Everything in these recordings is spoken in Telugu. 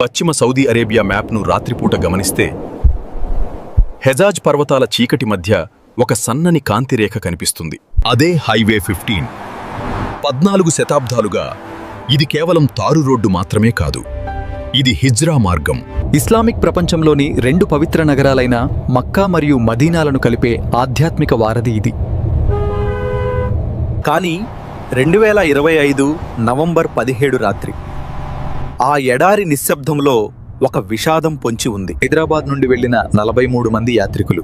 పశ్చిమ సౌదీ అరేబియా మ్యాప్ను రాత్రిపూట గమనిస్తే హెజాజ్ పర్వతాల చీకటి మధ్య ఒక సన్నని కాంతిరేఖ కనిపిస్తుంది. అదే హైవే 15. 14 శతాబ్దాలుగా ఇది కేవలం తారు రోడ్డు మాత్రమే కాదు, ఇది హిజ్రా మార్గం. ఇస్లామిక్ ప్రపంచంలోని 2 పవిత్ర నగరాలైన మక్కా మరియు మదీనాలను కలిపే ఆధ్యాత్మిక వారధి ఇది. కానీ 2025 నవంబర్ 17 రాత్రి ఆ ఎడారి నిశ్శబ్దంలో ఒక విషాదం పొంచి ఉంది. హైదరాబాద్ నుండి వెళ్లిన 43 మంది యాత్రికులు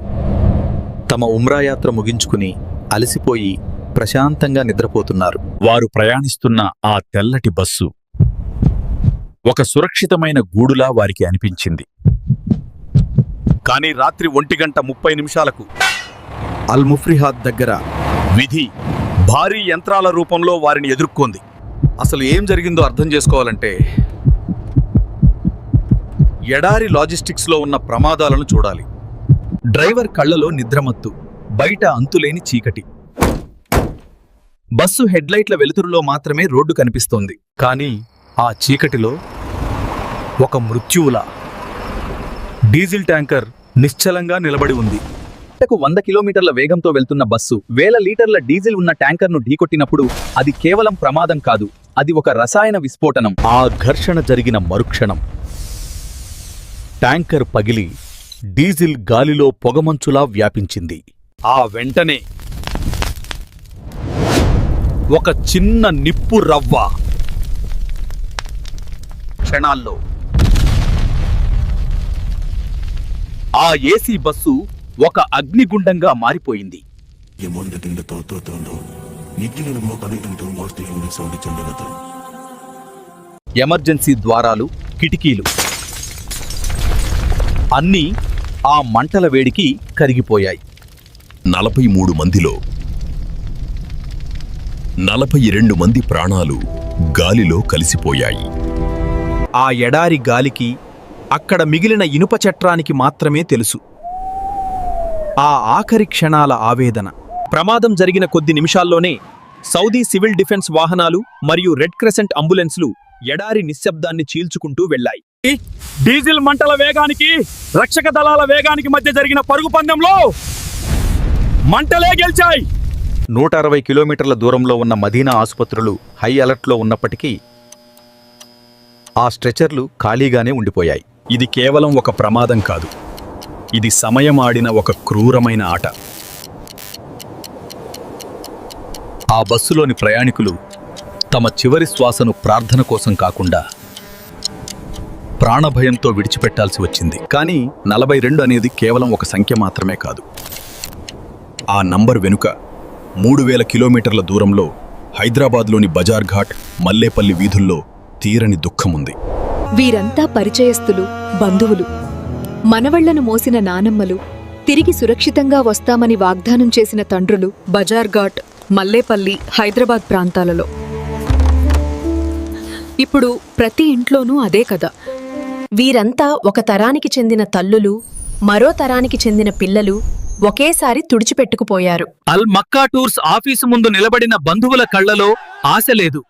తమ ఉమ్రా యాత్ర ముగించుకుని అలసిపోయి ప్రశాంతంగా నిద్రపోతున్నారు. వారు ప్రయాణిస్తున్న ఆ తెల్లటి బస్సు ఒక సురక్షితమైన గూడులా వారికి అనిపించింది. కానీ రాత్రి 1:30 అల్ ముఫ్రిహాద్ దగ్గర విధి భారీ యంత్రాల రూపంలో వారిని ఎదుర్కొంది. అసలు ఏం జరిగిందో అర్థం చేసుకోవాలంటే ఎడారి లాజిస్టిక్స్లో ఉన్న ప్రమాదాలను చూడాలి. డ్రైవర్ కళ్లలో నిద్రమత్తు, బయట అంతులేని చీకటి. బస్సు హెడ్లైట్ల వెలుతురులో మాత్రమే రోడ్డు కనిపిస్తోంది. కానీ ఆ చీకటిలో ఒక మృత్యువులా డీజిల్ ట్యాంకర్ నిశ్చలంగా నిలబడి ఉంది. 100 కిలోమీటర్ల వేగంతో వెళ్తున్న బస్సు 1000 లీటర్ల డీజిల్ ఉన్న ట్యాంకర్ను ఢీకొట్టినప్పుడు అది కేవలం ప్రమాదం కాదు, అది ఒక రసాయన విస్ఫోటనం. ఆ ఘర్షణ జరిగిన మరుక్షణం ట్యాంకర్ పగిలి డీజిల్ గాలిలో పొగమంచులా వ్యాపించింది. ఆ వెంటనే ఒక చిన్న నిప్పు రవ్వ క్షణాల్లో ఆ ఏసీ బస్సు ఒక అగ్నిగుండంగా మారిపోయింది. ఎమర్జెన్సీ ద్వారాలు, కిటికీలు అన్నీ ఆ మంటల వేడికి కరిగిపోయాయి. 43 మందిలో 42 మంది ప్రాణాలు గాలిలో కలిసిపోయాయి. ఆ ఎడారి గాలికి అక్కడ మిగిలిన ఇనుప చట్రానికి మాత్రమే తెలుసు ఆ ఆఖరి క్షణాల ఆవేదన. ప్రమాదం జరిగిన కొద్ది నిమిషాల్లోనే సౌదీ సివిల్ డిఫెన్స్ వాహనాలు మరియు రెడ్ క్రెసెంట్ అంబులెన్స్లు ఎడారి నిశ్శబ్దాన్ని చీల్చుకుంటూ వెళ్లాయి. డీజిల్ మంటల వేగానికి, రక్షక దళాల వేగానికి మధ్య జరిగిన పరుగు పందెంలో మంటలే గెలిచాయి. 160 కిలోమీటర్ల దూరంలో ఉన్న మదీనా ఆసుపత్రులు హై అలర్ట్లో ఉన్నప్పటికీ ఆ స్ట్రెచర్లు ఖాళీగానే ఉండిపోయాయి. ఇది కేవలం ఒక ప్రమాదం కాదు, ఇది సమయం ఆడిన ఒక క్రూరమైన ఆట. ఆ బస్సులోని ప్రయాణికులు తమ చివరి శ్వాసను ప్రార్థన కోసం కాకుండా ప్రాణభయంతో విడిచిపెట్టాల్సి వచ్చింది. కానీ 42 అనేది కేవలం ఒక సంఖ్య మాత్రమే కాదు. ఆ నంబర్ వెనుక 3000 కిలోమీటర్ల దూరంలో హైదరాబాద్లోని బజార్ ఘాట్, మల్లేపల్లి వీధుల్లో తీరని దుఃఖముంది. వీరంతా పరిచయస్తులు, బంధువులు, మనవళ్లను మోసిన నానమ్మలు, తిరిగి సురక్షితంగా వస్తామని వాగ్దానం చేసిన తండ్రులు. బజార్ ఘాట్, మల్లేపల్లి, హైదరాబాద్ ప్రాంతాలలో ఇప్పుడు ప్రతి ఇంట్లోనూ అదే కథ. వీరంతా ఒక తరానికి చెందిన తల్లులు, మరో తరానికి చెందిన పిల్లలు ఒకేసారి తుడిచిపెట్టుకుపోయారు. అల్ మక్కా టూర్స్ ఆఫీసు ముందు నిలబడిన బంధువుల కళ్లలో ఆశ లేదు.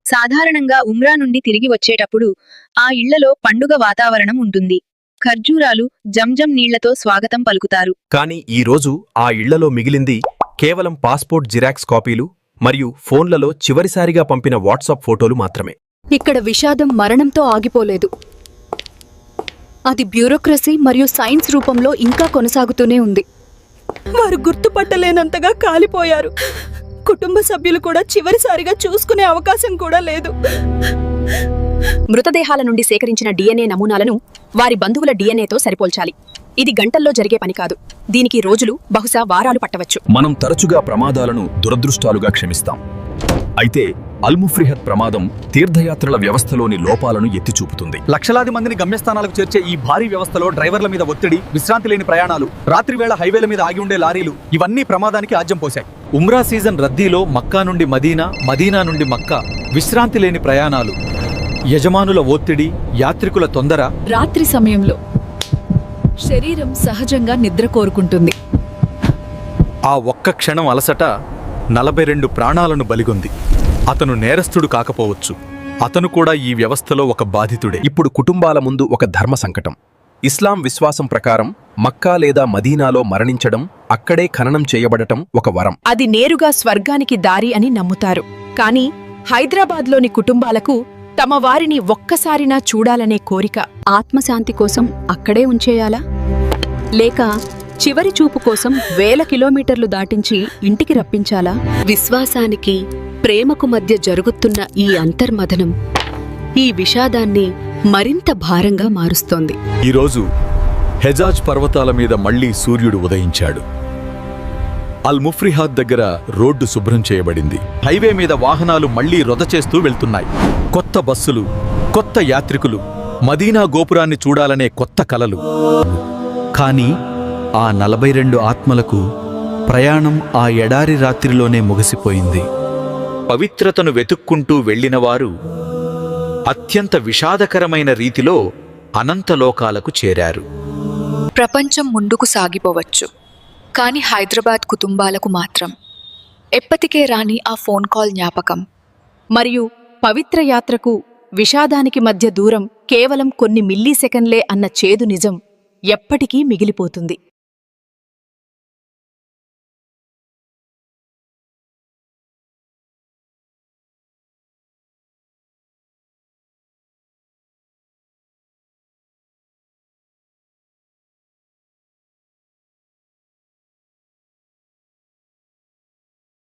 సాధారణంగా ఉమ్రా నుండి తిరిగి వచ్చేటప్పుడు ఆ ఇళ్లలో పండుగ వాతావరణం ఉంటుంది. ఖర్జూరాలు, జంజం నీళ్లతో స్వాగతం పలుకుతారు. కానీ ఈరోజు ఆ ఇళ్లలో మిగిలింది కేవలం పాస్పోర్ట్ జిరాక్స్ కాపీలు మరియు ఫోన్లలో చివరిసారిగా పంపిన వాట్సాప్ ఫోటోలు మాత్రమే. ఇక్కడ విషాదం మరణంతో ఆగిపోలేదు, అది బ్యూరోక్రసీ మరియు సైన్స్ రూపంలో ఇంకా కొనసాగుతూనే ఉంది. వారు గుర్తుపట్టలేనంతగా కాలిపోయారు. కుటుంబ సభ్యులు కూడా చివరిసారిగా చూసుకునే అవకాశం కూడా లేదు. మృతదేహాల నుండి సేకరించిన DNA నమూనాలను వారి బంధువుల DNAతో సరిపోల్చాలి. ఇది గంటల్లో జరిగే పని కాదు, దీనికి రోజులు, బహుశా వారాలు పట్టవచ్చు. మనం తరచుగా ప్రమాదాలను దురదృష్టాలుగా క్షమిస్తాం. అయితే అల్ ముఫ్రిహద్ ప్రమాదం తీర్థయాత్రల వ్యవస్థలోని లోపాలను ఎత్తిచూపుతుంది. లక్షలాది మందిని గమ్యస్థానాలకు చేర్చే ఈ భారీ వ్యవస్థలో డ్రైవర్ల మీద ఒత్తిడి, విశ్రాంతి లేని ప్రయాణాలు, రాత్రివేళ హైవేల మీద ఆగి ఉండే లారీలు ఇవన్నీ ప్రమాదానికి ఆజ్యం పోశాయి. ఉమ్రా సీజన్ రద్దీలో మక్కా నుండి మదీనా, మదీనా నుండి మక్కా, విశ్రాంతి లేని ప్రయాణాలు, యజమానుల ఒత్తిడి, యాత్రికుల తొందర. రాత్రి సమయంలో శరీరం సహజంగా నిద్ర కోరుకుంటుంది. ఆ ఒక్క క్షణం అలసట 42 ప్రాణాలను బలిగొంది. అతను నేరస్తుడు కాకపోవచ్చు, అతను కూడా ఈ వ్యవస్థలో ఒక బాధితుడే. ఇప్పుడు కుటుంబాల ముందు ఒక ధర్మ సంకటం. ఇస్లాం విశ్వాసం ప్రకారం మక్కా లేదా మదీనాలో మరణించడం, అక్కడే ఖననం చేయబడటం ఒక వరం. అది నేరుగా స్వర్గానికి దారి అని నమ్ముతారు. కాని హైదరాబాద్లోని కుటుంబాలకు తమ వారిని ఒక్కసారినా చూడాలనే కోరిక. ఆత్మశాంతి కోసం అక్కడే ఉంచేయాలా, లేక చివరి చూపు కోసం వేల కిలోమీటర్లు దాటించి ఇంటికి రప్పించాలా? విశ్వాసానికి ప్రేమకు మధ్య జరుగుతున్న ఈ అంతర్మథనం ఈ విషాదాన్ని మరింత భారంగా మారుస్తోంది. ఈరోజు హెజాజ్ పర్వతాల మీద మళ్లీ సూర్యుడు ఉదయించాడు. అల్ ముఫ్రిహాద్ దగ్గర రోడ్డు శుభ్రం చేయబడింది. హైవే మీద వాహనాలు మళ్లీ రొద చేస్తూ వెళ్తున్నాయి. కొత్త బస్సులు, కొత్త యాత్రికులు, మదీనా గోపురాన్ని చూడాలనే కొత్త కలలు. కాని ఆ 42 ఆత్మలకు ప్రయాణం ఆ ఎడారి రాత్రిలోనే ముగిసిపోయింది. పవిత్రతను వెతుక్కుంటూ వెళ్ళినవారు అత్యంత విషాదకరమైన రీతిలో అనంతలోకాలకు చేరారు. ప్రపంచం ముందుకు సాగిపోవచ్చు, కానీ హైదరాబాద్ కుటుంబాలకు మాత్రం ఎప్పటికే రాని ఆ ఫోన్ కాల్ జ్ఞాపకం. మరియు పవిత్ర యాత్రకు విషాదానికి మధ్య దూరం కేవలం కొన్ని మిల్లీ సెకన్లే అన్న చేదు నిజం ఎప్పటికీ మిగిలిపోతుంది.